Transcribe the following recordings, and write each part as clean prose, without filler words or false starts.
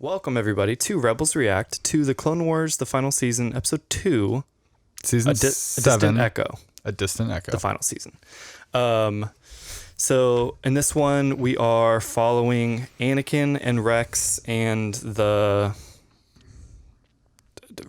Welcome, everybody, to Rebels React to the Clone Wars, the final season, episode 2. Season 7. A Distant Echo. A Distant Echo. The final season. So, in this one, we are following Anakin and Rex and the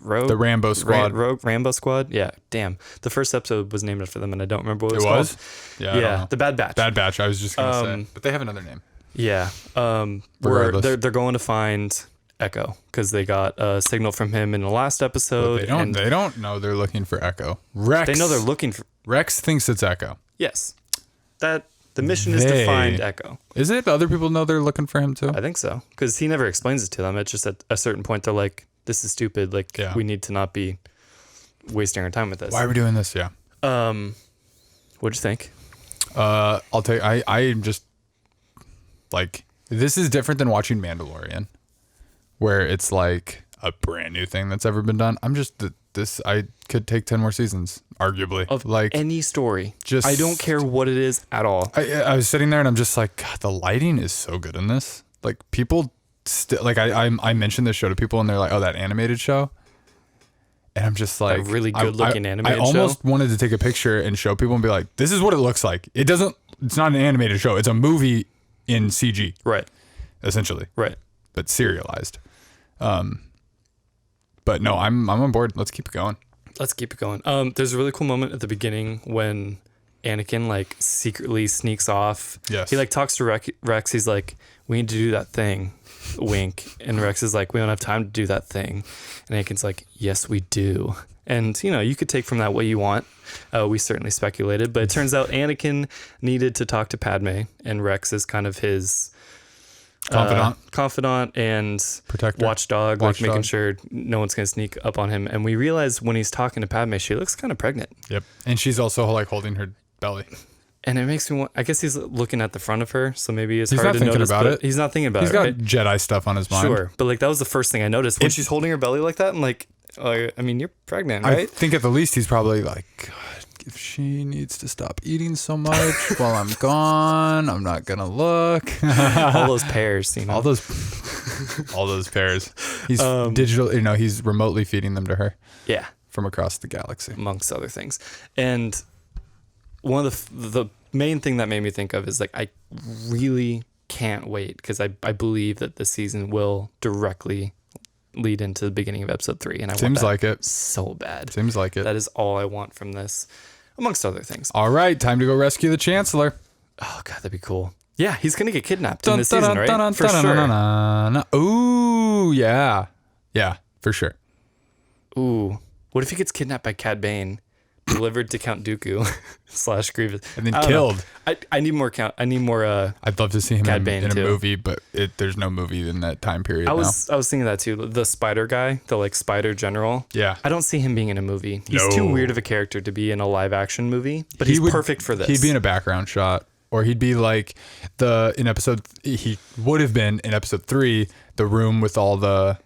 Rogue? The Rambo Squad. Rambo Squad? Yeah, damn. The first episode was named after them, and I don't remember what it was was? called. Yeah, I don't know. The Bad Batch. Bad Batch, I was just going to say. But they have another name. Yeah. Regardless. They're going to find Echo because they got a signal from him in the last episode. But they don't know they're looking for Echo. Rex. They know they're looking for... Rex thinks it's Echo. Yes. The mission is to find Echo. Is it? Other people know they're looking for him too? I think so. Because he never explains it to them. It's just at a certain point they're like, this is stupid. Like, we need to not be wasting our time with this. Why are we doing this? Yeah. What'd you think? I'll tell you, I am just like, this is different than watching Mandalorian, where it's like a brand new thing that's ever been done. I'm just I could take 10 more seasons, arguably, of like any story. Just I don't care what it is at all. I was sitting there and I'm just like, God, the lighting is so good in this. Like, people still like, I mentioned this show to people and they're like, oh, that animated show. And I'm just like, a really good looking animated show. I almost wanted to take a picture and show people and be like, this is what it looks like. It's not an animated show. It's a movie in CG. Right. Essentially. Right. But serialized. But no, I'm on board. Let's keep it going. Let's keep it going. There's a really cool moment at the beginning when Anakin like secretly sneaks off. Yes. He like talks to Rex. He's like, we need to do that thing. Wink. And Rex is like, we don't have time to do that thing. And Anakin's like, yes, we do. And, you could take from that what you want. We certainly speculated, but it turns out Anakin needed to talk to Padme, and Rex is kind of his confidant and protector, watchdog, like making sure no one's going to sneak up on him. And we realize when he's talking to Padme, she looks kind of pregnant. Yep. And she's also like holding her belly. And it makes me want, I guess he's looking at the front of her, so maybe it's hard to notice. He's not thinking about it. He's got Jedi stuff on his mind. Sure, but like that was the first thing I noticed when she's holding her belly like that. I'm like, I mean, you're pregnant, right? I think at the least he's probably like, God, if she needs to stop eating so much while I'm gone, I'm not gonna look. All those pears, all those pears. He's digital, he's remotely feeding them to her. Yeah, from across the galaxy, amongst other things. And one of the main thing that made me think of is like, I really can't wait because I believe that this season will directly lead into the beginning of episode 3, and I want that like it so bad. Seems like it. That is all I want from this, amongst other things. All right, time to go rescue the Chancellor. Oh God, that'd be cool. Yeah, he's gonna get kidnapped in this season, right? For sure. Ooh, yeah, for sure. Ooh, what if he gets kidnapped by Cad Bane, delivered to Count Dooku / Grievous, and then killed? I need more Count. I need more. I'd love to see him in a movie, but there's no movie in that time period. I was thinking that too. The Spider guy, the like Spider General. Yeah, I don't see him being in a movie. He's too weird of a character to be in a live action movie. But he's perfect for this. He'd be in a background shot, or he'd be like he would have been in episode 3, the room with all the.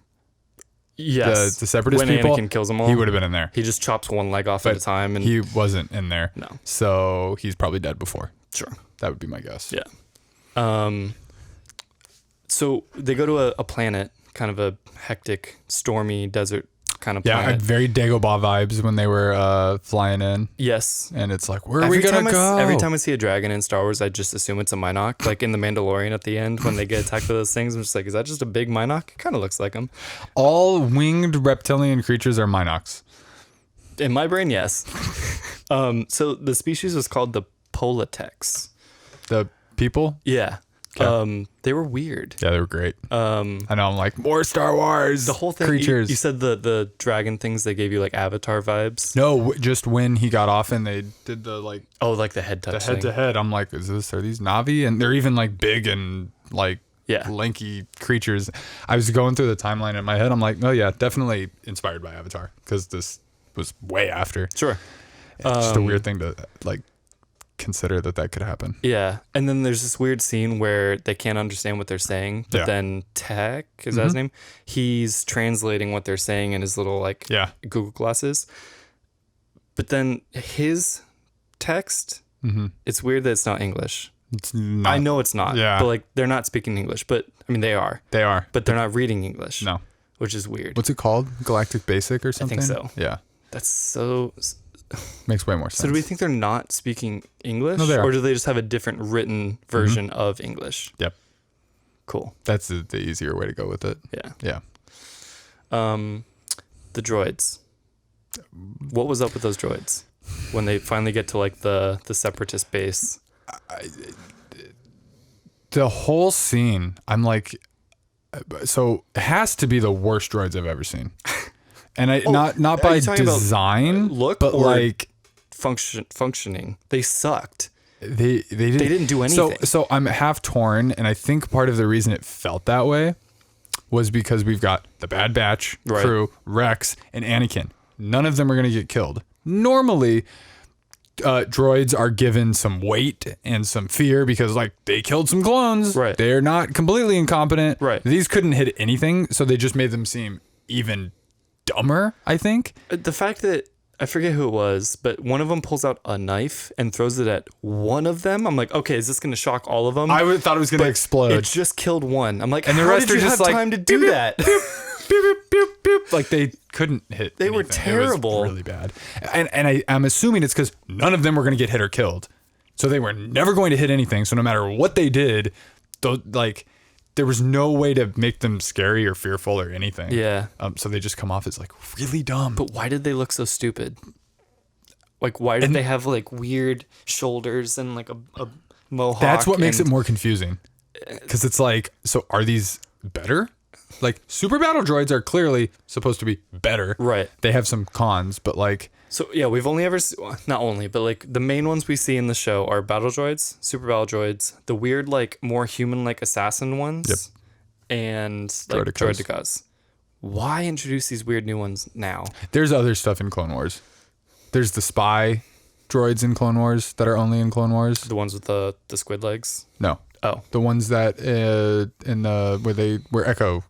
Yes, the separatist when people. Anakin kills them all, he would have been in there. He just chops one leg off at a time, and he wasn't in there. No, so he's probably dead before. Sure, that would be my guess. Yeah. So they go to a planet, kind of a hectic, stormy desert kind of planet. Yeah, very Dagobah vibes when they were flying in. Yes, and it's like, where are we gonna go? Every time I see a dragon in Star Wars, I just assume it's a Mynock. Like in The Mandalorian at the end when they get attacked by those things, I'm just like, is that just a big Mynock? It kind of looks like them. All winged reptilian creatures are Mynocks. In my brain, yes. So the species was called the Politex. The people? Yeah. Okay. They were weird. Yeah, they were great. I know, I'm like, more Star Wars. The whole thing. Creatures. You said the dragon things, they gave you like Avatar vibes. No, just when he got off and they did the like. Oh, like the head touch. The head to head. I'm like, are these Na'vi? And they're even like big and like lanky creatures. I was going through the timeline in my head. I'm like, oh yeah, definitely inspired by Avatar because this was way after. Sure. It's just a weird thing to like consider that could happen. Yeah. And then there's this weird scene where they can't understand what they're saying, but then Tech, is that his name? He's translating what they're saying in his little like Google glasses. But then his text, it's weird that it's not English. It's not. I know it's not. Yeah. But like they're not speaking English. But I mean, they are. They are. But they're not reading English. No. Which is weird. What's it called? Galactic Basic or something? I think so. Yeah. That's so... Makes way more sense. So do we think they're not speaking English? No, they are. Or do they just have a different written version of English? Yep. Cool. That's the easier way to go with it. Yeah. Yeah. The droids. What was up with those droids when they finally get to like the separatist base? The whole scene, I'm like, so it has to be the worst droids I've ever seen. And not by design, look, but or like functioning. They sucked. They didn't do anything. So I'm half torn, and I think part of the reason it felt that way was because we've got the Bad Batch crew, Rex, and Anakin. None of them are going to get killed. Normally, droids are given some weight and some fear because, like, they killed some clones. Right. They're not completely incompetent. Right. These couldn't hit anything, so they just made them seem even dumber, I think. The fact that, I forget who it was, but one of them pulls out a knife and throws it at one of them. I'm like, okay, is this going to shock all of them? I thought it was going to explode. It just killed one. I'm like, and the how rest did are you just have like, time to do that? Beep, beep, beep, beep. Like, they couldn't hit They anything. were terrible. It was really bad. And I'm assuming it's because none of them were going to get hit or killed. So they were never going to hit anything. So no matter what they did, there was no way to make them scary or fearful or anything. Yeah. So they just come off as like really dumb. But why did they look so stupid? Like, why did they have like weird shoulders and like a mohawk? That's what makes it more confusing. Because it's like, so are these better? Like, super battle droids are clearly supposed to be better. Right. They have some cons, but like... So, yeah, we've only ever... Not only, but like the main ones we see in the show are battle droids, super battle droids, the weird, like, more human-like assassin ones, Yep. and like droidicas. Why introduce these weird new ones now? There's other stuff in Clone Wars. There's the spy droids in Clone Wars that are only in Clone Wars. The ones with the squid legs? No. Oh. The ones that in the where Echo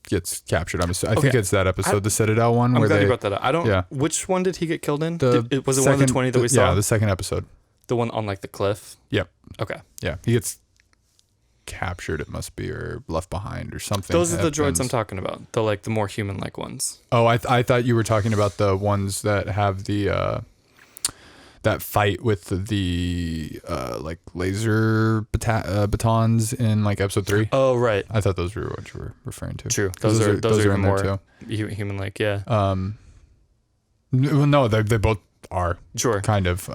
gets captured. I think it's that episode, the Citadel one. I'm where glad they you brought that up. I don't... Yeah. Which one did he get killed in? Was it second, one of the 20 that we saw? Yeah, the second episode. The one on like the cliff? Yep. Okay. Yeah. He gets captured, it must be, or left behind or something. Those are the droids I'm talking about. The more human-like ones. Oh, I thought you were talking about the ones that have the that fight with the like laser batons in like episode 3. Oh, right. I thought those were what you were referring to. True. Those are even in there more too. human-like, yeah. Well, no, they both are. Sure. Kind of.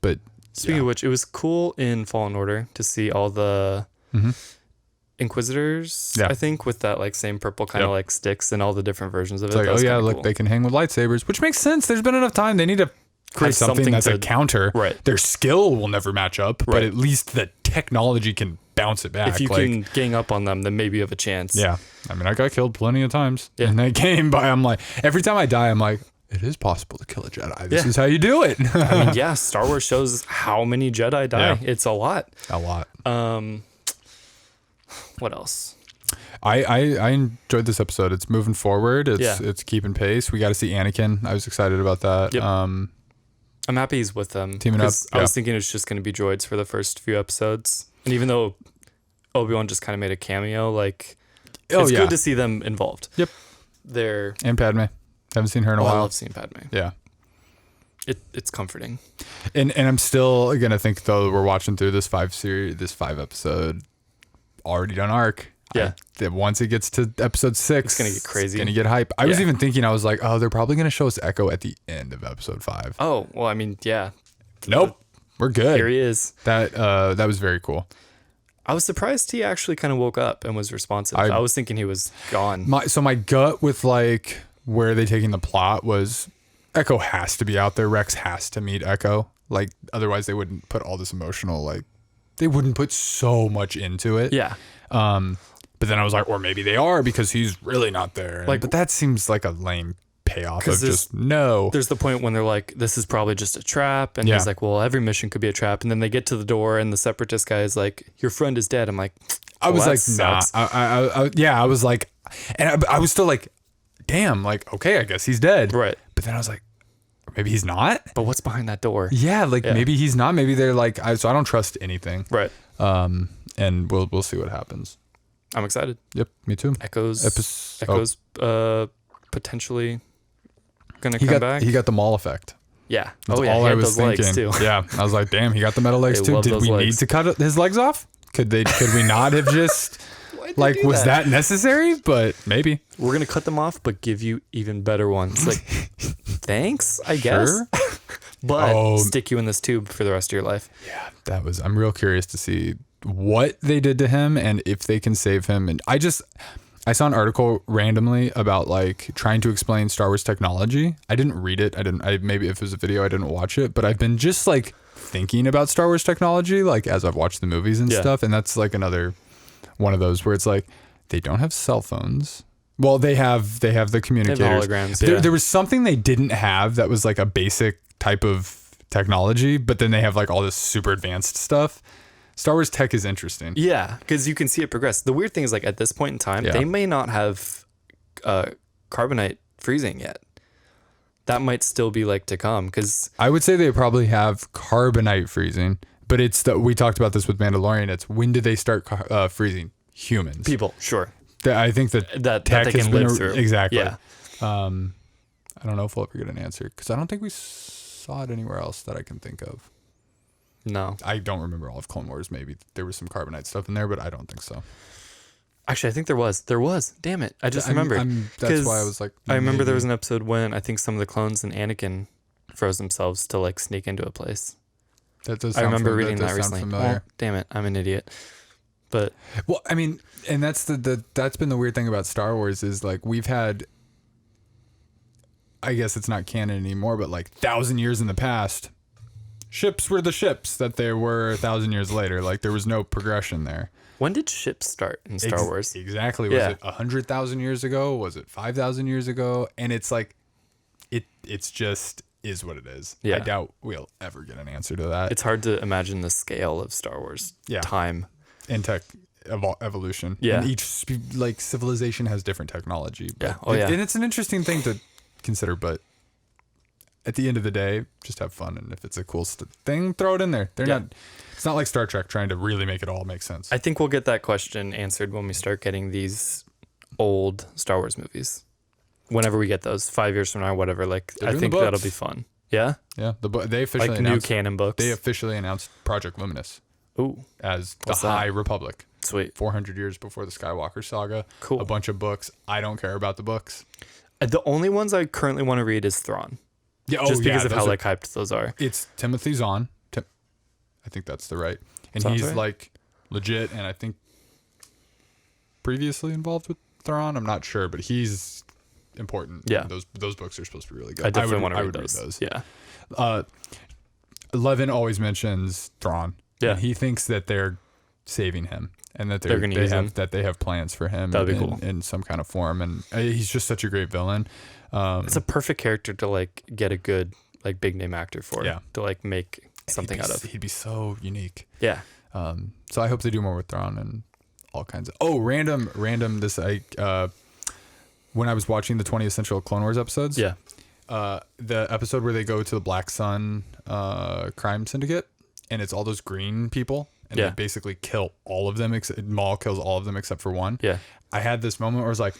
But speaking of which, it was cool in Fallen Order to see all the Inquisitors, I think, with that like same purple kind of like sticks and all the different versions of it. It's like, oh yeah, look, cool. they can hang with lightsabers, which makes sense. There's been enough time. They need to create something that's a counter. Right. Their skill will never match up, but at least the technology can bounce it back. If you can gang up on them, then maybe you have a chance. Yeah. I mean, I got killed plenty of times in that game, but I'm like, every time I die, I'm like, it is possible to kill a Jedi. This is how you do it. I mean, yeah, Star Wars shows how many Jedi die. Yeah. It's a lot. A lot. What else? I enjoyed this episode. It's moving forward. It's keeping pace. We got to see Anakin. I was excited about that. Yep. I'm happy he's with them. Teaming up. I was thinking it's just going to be droids for the first few episodes. And even though Obi-Wan just kind of made a cameo, like, it's good to see them involved. Yep. And Padme. Haven't seen her in a while. I love seeing Padme. Yeah. It's comforting. And I'm still gonna think, though, we're watching through this 5 episode already done arc. Yeah. That once it gets to episode 6, it's gonna get crazy. It's gonna get hype. I was even thinking, I was like, oh, they're probably gonna show us Echo at the end of episode 5. Oh, well, I mean, yeah. Nope. We're good. Here he is. That was very cool. I was surprised he actually kind of woke up and was responsive. I was thinking he was gone. My gut with like where they taking the plot was Echo has to be out there. Rex has to meet Echo. Like, otherwise they wouldn't put all this emotional, like, they wouldn't put so much into it. Yeah. But then I was like, or maybe they are because he's really not there. But that seems like a lame payoff of just no. There's the point when they're like, this is probably just a trap. And he's like, well, every mission could be a trap. And then they get to the door and the separatist guy is like, your friend is dead. I'm like, I was like, nah. I was like, and I was still like, damn, like, okay, I guess he's dead. Right. But then I was like, maybe he's not. But what's behind that door? Yeah, maybe he's not. Maybe they're like, so I don't trust anything. Right. And we'll see what happens. I'm excited. Yep, me too. Echoes potentially gonna come back. He got the Maul effect. Yeah. That's he all I had was those legs thinking. too. Yeah, I was like, damn, he got the metal legs too. Did we need to cut his legs off? Could we not have just like was that necessary? But maybe we're gonna cut them off, but give you even better ones. Like, thanks, I guess. But stick you in this tube for the rest of your life. Yeah, I'm real curious to see what they did to him and if they can save him. And I saw an article randomly about like trying to explain Star Wars technology. I didn't read it. Maybe if it was a video, I didn't watch it, but I've been just like thinking about Star Wars technology, like as I've watched the movies and stuff. And that's like another one of those where it's like, they don't have cell phones. Well, they have the communicators. They have holograms. There was something they didn't have that was like a basic type of technology, but then they have like all this super advanced stuff. Star Wars tech is interesting. Yeah, because you can see it progress. The weird thing is, like, at this point in time, they may not have carbonite freezing yet. That might still be like to come. Because I would say they probably have carbonite freezing, but we talked about this with Mandalorian. It's when do they start freezing humans? People, sure. I think that tech they can live through. Exactly. Yeah. I don't know if we'll ever get an answer because I don't think we saw it anywhere else that I can think of. No. I don't remember all of Clone Wars. Maybe there was some carbonite stuff in there, but I don't think so. Actually, I think there was. There was. Damn it. I just remembered. That's why I was like, I remember there was an episode when I think some of the clones and Anakin froze themselves to like sneak into a place. That does. I remember reading that recently. Well, damn it. I'm an idiot. But well, I mean, and that's that's been the weird thing about Star Wars is like we've had, I guess it's not canon anymore, but like 1,000 years in the past, ships were the ships that they were 1,000 years later. Like there was no progression there. When did ships start in Star Wars? Exactly. Was it 100,000 years ago? Was it 5,000 years ago? And it's like, it's just is what it is. Yeah. I doubt we'll ever get an answer to that. It's hard to imagine the scale of Star Wars time. And tech evolution. Yeah. And each civilization has different technology. Yeah. And it's an interesting thing to consider, but at the end of the day, just have fun. And if it's a cool thing, throw it in there. It's not like Star Trek trying to really make it all make sense. I think we'll get that question answered when we start getting these old Star Wars movies. Whenever we get those, 5 years from now, whatever. Like, I think that'll be fun. Yeah? Yeah. They officially like announced new canon books. They officially announced Project Luminous. Ooh. As the High Republic. Sweet. 400 years before the Skywalker saga. Cool. A bunch of books. I don't care about the books. The only ones I currently want to read is Thrawn. Yeah, just because of how hyped those are. It's Timothy Zahn. I think that's the right. And Sounds he's right. like legit, and I think previously involved with Thrawn. I'm not sure, but he's important. Yeah. Those books are supposed to be really good. I definitely want to read those. Yeah. Levin always mentions Thrawn. Yeah. And he thinks that they're saving him and that they have plans for him. That'd be cool. In some kind of form. And he's just such a great villain. It's a perfect character to like get a good like big name actor for. Yeah. To like make something out of. He'd be so unique. Yeah. So I hope they do more with Thrawn and all kinds of random this when I was watching the 20 Essential Clone Wars episodes. Yeah. The episode where they go to the Black Sun crime syndicate and it's all those green people and they basically kill all of them Maul kills all of them except for one. Yeah. I had this moment where I was like,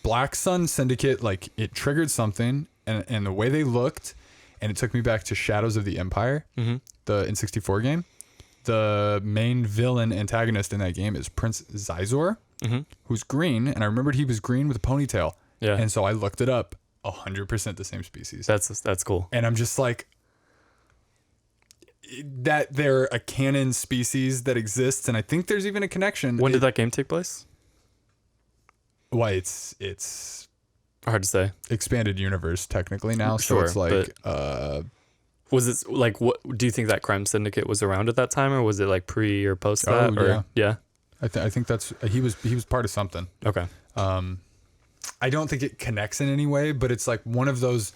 Black Sun Syndicate, like it triggered something and the way they looked, and it took me back to Shadows of the Empire, the N64 game. The main villain antagonist in that game is Prince Zizor, who's green, and I remembered he was green with a ponytail. Yeah. And so I looked it up, 100% the same species. That's cool. And I'm just like, that they're a canon species that exists, and I think there's even a connection. When did that game take place? Why it's hard to say. Expanded universe technically now, so Sure, it's like was it like what do you think that crime syndicate was around at that time, or was it like pre or post that? Or, yeah. I think that's he was part of something. Okay. I don't think it connects in any way, but it's like one of those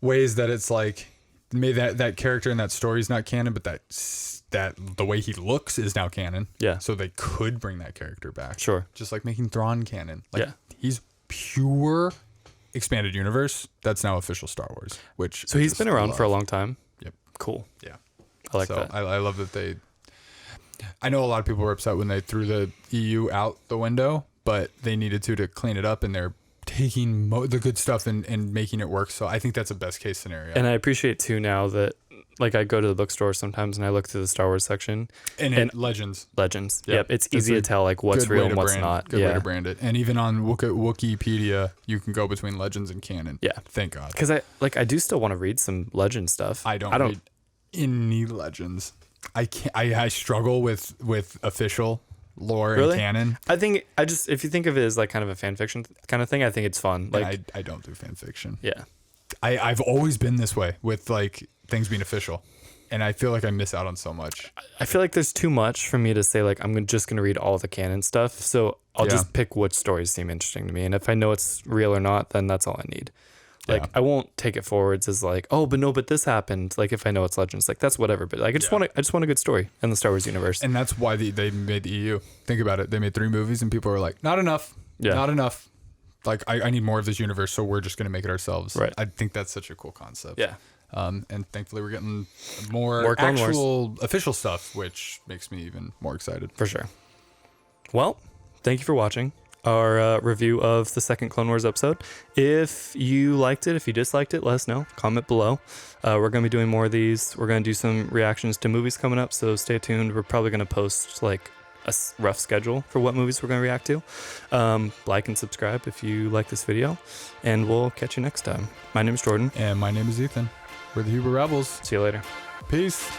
ways that it's like maybe that character in that story is not canon, but that the way he looks is now canon. Yeah. So they could bring that character back. Sure. Just like making Thrawn canon. Like, yeah. He's pure expanded universe. That's now official Star Wars. So he's been around for a long time. Yep. Cool. Yeah. I like that. I love that I know a lot of people were upset when they threw the EU out the window, but they needed to clean it up, and they're taking the good stuff and making it work. So I think that's a best case scenario. And I appreciate too now that like I go to the bookstore sometimes and I look through the Star Wars section and Legends. Yep. It's easy to tell like what's real and what's not. Good way to brand it. And even on Wikipedia, you can go between Legends and canon. Yeah. Thank God. Because I do still want to read some Legend stuff. I don't read any Legends. I can't. I struggle with official lore and canon. I think if you think of it as like kind of a fan fiction kind of thing, I think it's fun. Like I don't do fan fiction. Yeah. I've always been this way with like things being official, and I feel like I miss out on so much. I feel like there's too much for me to say like I'm just gonna read all the canon stuff. So I'll just pick which stories seem interesting to me, and if I know it's real or not, then that's all I need. Like I won't take it forwards as like, oh, but this happened. Like if I know it's Legends, like that's whatever. But like I just want a good story in the Star Wars universe. And that's why they made the EU. Think about it. They made 3 movies, and people were like, not enough. Yeah. Not enough. Like I need more of this universe, so we're just gonna make it ourselves. Right. I think that's such a cool concept. Yeah. And thankfully we're getting more actual official stuff, which makes me even more excited. For sure. Well, thank you for watching our review of the second Clone Wars episode. If you liked it, if you disliked it, let us know. Comment below. We're going to be doing more of these. We're going to do some reactions to movies coming up, so stay tuned. We're probably going to post like a rough schedule for what movies we're going to react to. Like and subscribe if you like this video, and we'll catch you next time. My name is Jordan. And my name is Ethan. We're the Huber Rebels. See you later. Peace.